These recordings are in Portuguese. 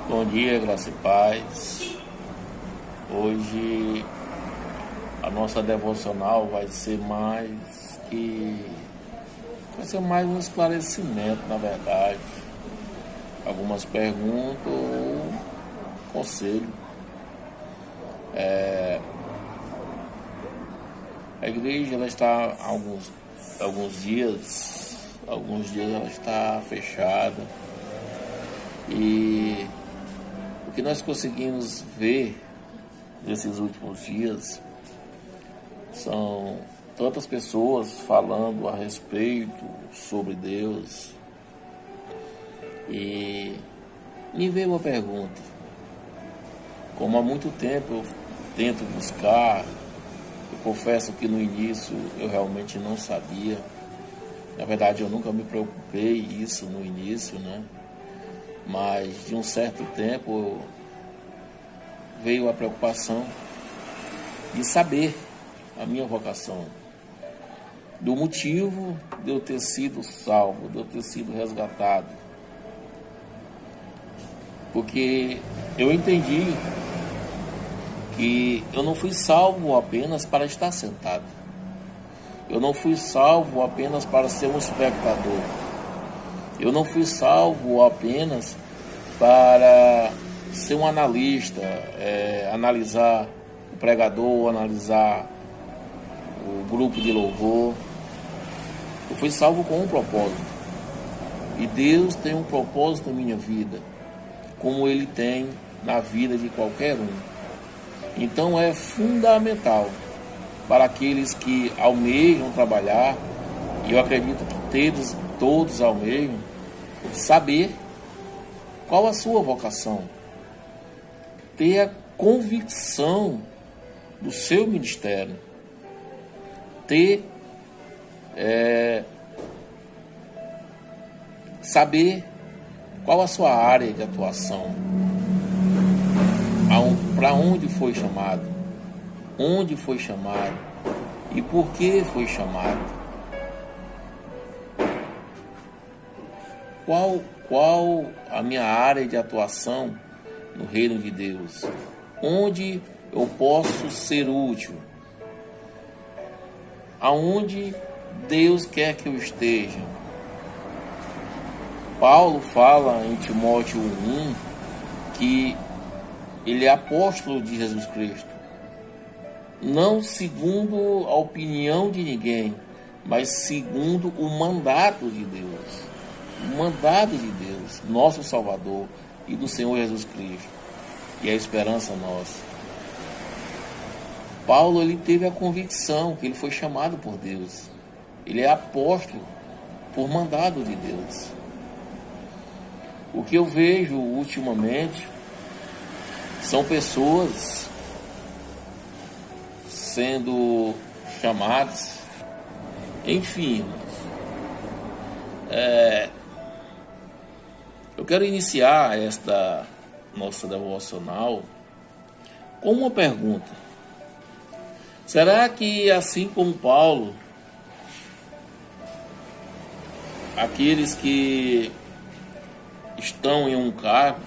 Bom dia, graça e paz. Hoje a nossa devocional vai ser mais um esclarecimento, na verdade. Algumas perguntas ou conselho. A igreja ela está há alguns dias ela está fechada. E o que nós conseguimos ver nesses últimos dias são tantas pessoas falando a respeito sobre Deus. E me veio uma pergunta. Como há muito tempo eu tento buscar, eu confesso que no início eu realmente não sabia. Na verdade, eu nunca me preocupei isso no início, né? Mas de um certo tempo veio a preocupação de saber a minha vocação, do motivo de eu ter sido salvo, de eu ter sido resgatado. Porque eu entendi que eu não fui salvo apenas para estar sentado. Eu não fui salvo apenas para ser um espectador. Eu não fui salvo apenas para ser um analista, analisar o pregador, analisar o grupo de louvor. Eu fui salvo com um propósito. E Deus tem um propósito na minha vida, como Ele tem na vida de qualquer um. Então é fundamental para aqueles que almejam trabalhar, e eu acredito que todos almejam, saber qual a sua vocação, ter a convicção do seu ministério, saber qual a sua área de atuação, para onde foi chamado, onde foi chamado e por que foi chamado. Qual a minha área de atuação no reino de Deus? Onde eu posso ser útil? Aonde Deus quer que eu esteja? Paulo fala em Timóteo 1 que ele é apóstolo de Jesus Cristo, não segundo a opinião de ninguém, mas segundo o mandato de Deus. O mandato de Deus, nosso Salvador e do Senhor Jesus Cristo, e a esperança nossa. Paulo ele teve a convicção que ele foi chamado por Deus. Ele é apóstolo por mandado de Deus. O que eu vejo ultimamente são pessoas sendo chamadas, enfim. Eu quero iniciar esta nossa devocional com uma pergunta. Será que, assim como Paulo, aqueles que estão em um cargo,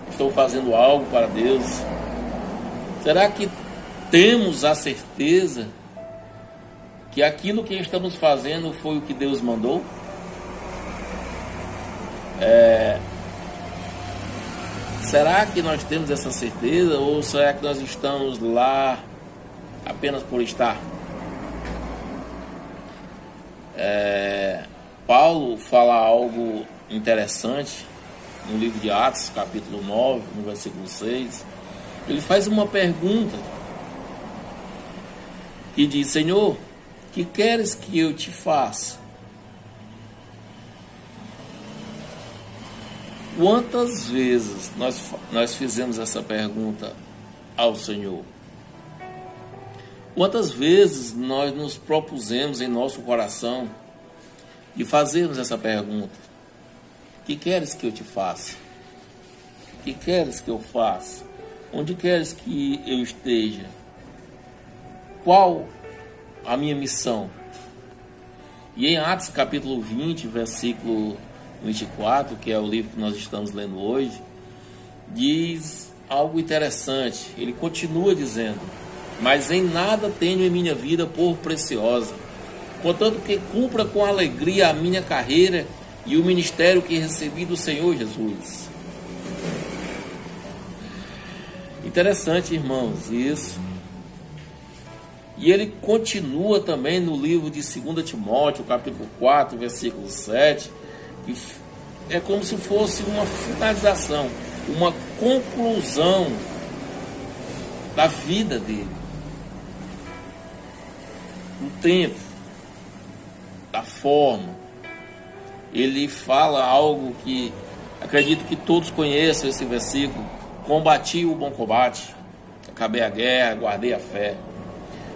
estão fazendo algo para Deus, será que temos a certeza que aquilo que estamos fazendo foi o que Deus mandou? Será que nós temos essa certeza, ou será que nós estamos lá apenas por estar? Paulo fala algo interessante no livro de Atos, capítulo 9, no versículo 6. Ele faz uma pergunta e diz: Senhor, que queres que eu te faça? Quantas vezes nós fizemos essa pergunta ao Senhor? Quantas vezes nós nos propusemos em nosso coração de fazermos essa pergunta? Que queres que eu te faça? Que queres que eu faça? Onde queres que eu esteja? Qual a minha missão? E em Atos capítulo 20, versículo 24, que é o livro que nós estamos lendo hoje, diz algo interessante. Ele continua dizendo: mas em nada tenho em minha vida por preciosa, contanto que cumpra com alegria a minha carreira e o ministério que recebi do Senhor Jesus. Interessante, irmãos, isso. E ele continua também no livro de 2 Timóteo, capítulo 4, versículo 7, que é como se fosse uma finalização, uma conclusão da vida dele, do tempo, da forma. Ele fala algo que acredito que todos conheçam esse versículo: combati o bom combate, acabei a guerra, guardei a fé.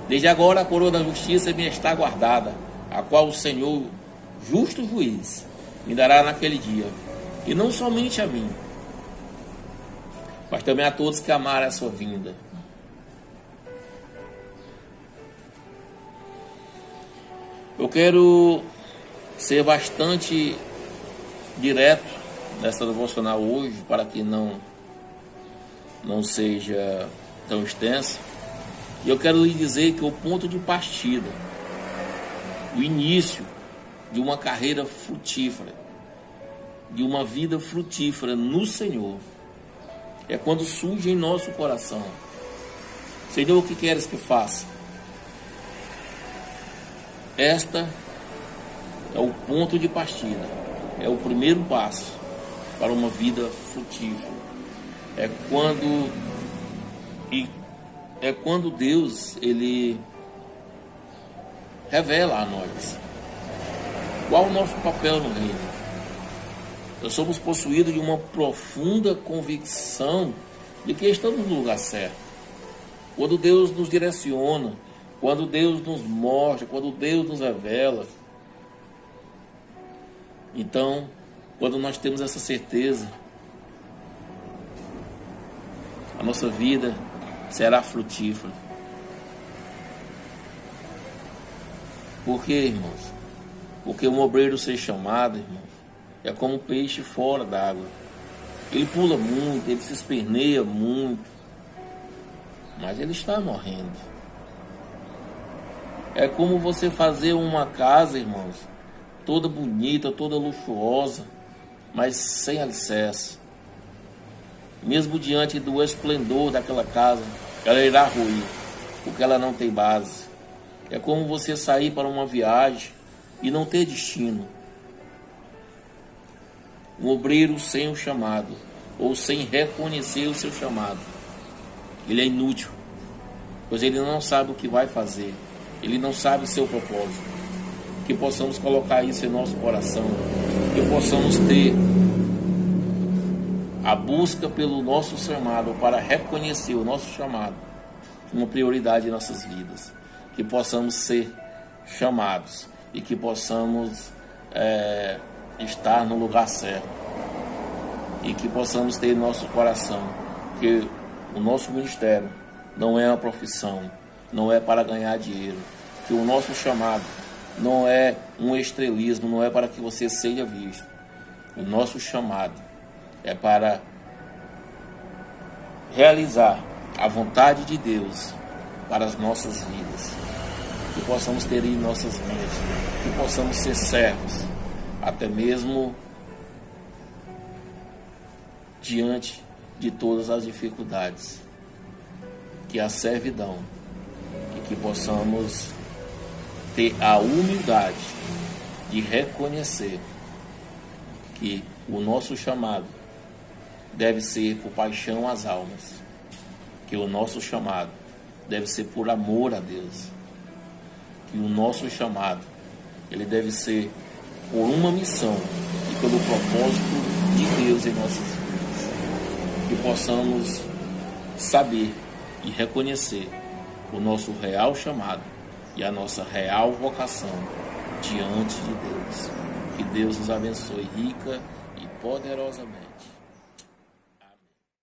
Desde agora a coroa da justiça me está guardada, a qual o Senhor, justo juiz, me dará naquele dia, e não somente a mim, mas também a todos que amarem a sua vinda. Eu quero ser bastante direto nessa devocional hoje, para que não seja tão extensa. E eu quero lhe dizer que o ponto de partida, o início de uma carreira frutífera, de uma vida frutífera no Senhor, é quando surge em nosso coração: Senhor, o que queres que faça? Esta é o ponto de partida, é o primeiro passo para uma vida frutífera. É quando Deus, ele revela a nós qual o nosso papel no reino. Nós somos possuídos de uma profunda convicção de que estamos no lugar certo. Quando Deus nos direciona, quando Deus nos mostra, quando Deus nos revela. Então, quando nós temos essa certeza, a nossa vida será frutífera. Por quê, irmãos? Porque um obreiro ser chamado, irmãos, é como um peixe fora d'água. Ele pula muito, ele se esperneia muito, mas ele está morrendo. É como você fazer uma casa, irmãos, toda bonita, toda luxuosa, mas sem alicerce. Mesmo diante do esplendor daquela casa, ela irá ruir, porque ela não tem base. É como você sair para uma viagem e não ter destino. Um obreiro sem o chamado, ou sem reconhecer o seu chamado, ele é inútil, pois ele não sabe o que vai fazer, ele não sabe o seu propósito. Que possamos colocar isso em nosso coração, que possamos ter a busca pelo nosso chamado, para reconhecer o nosso chamado, uma prioridade em nossas vidas. Que possamos ser chamados e que possamos estar no lugar certo. E que possamos ter em nosso coração que o nosso ministério não é uma profissão, não é para ganhar dinheiro. Que o nosso chamado não é um estrelismo, não é para que você seja visto. O nosso chamado é para realizar a vontade de Deus para as nossas vidas. Que possamos ter em nossas mentes, que possamos ser servos, até mesmo diante de todas as dificuldades, que a servidão, e que possamos ter a humildade de reconhecer que o nosso chamado deve ser por paixão às almas, que o nosso chamado deve ser por amor a Deus, que o nosso chamado ele deve ser por uma missão e pelo propósito de Deus em nossas vidas. Que possamos saber e reconhecer o nosso real chamado e a nossa real vocação diante de Deus. Que Deus nos abençoe rica e poderosamente.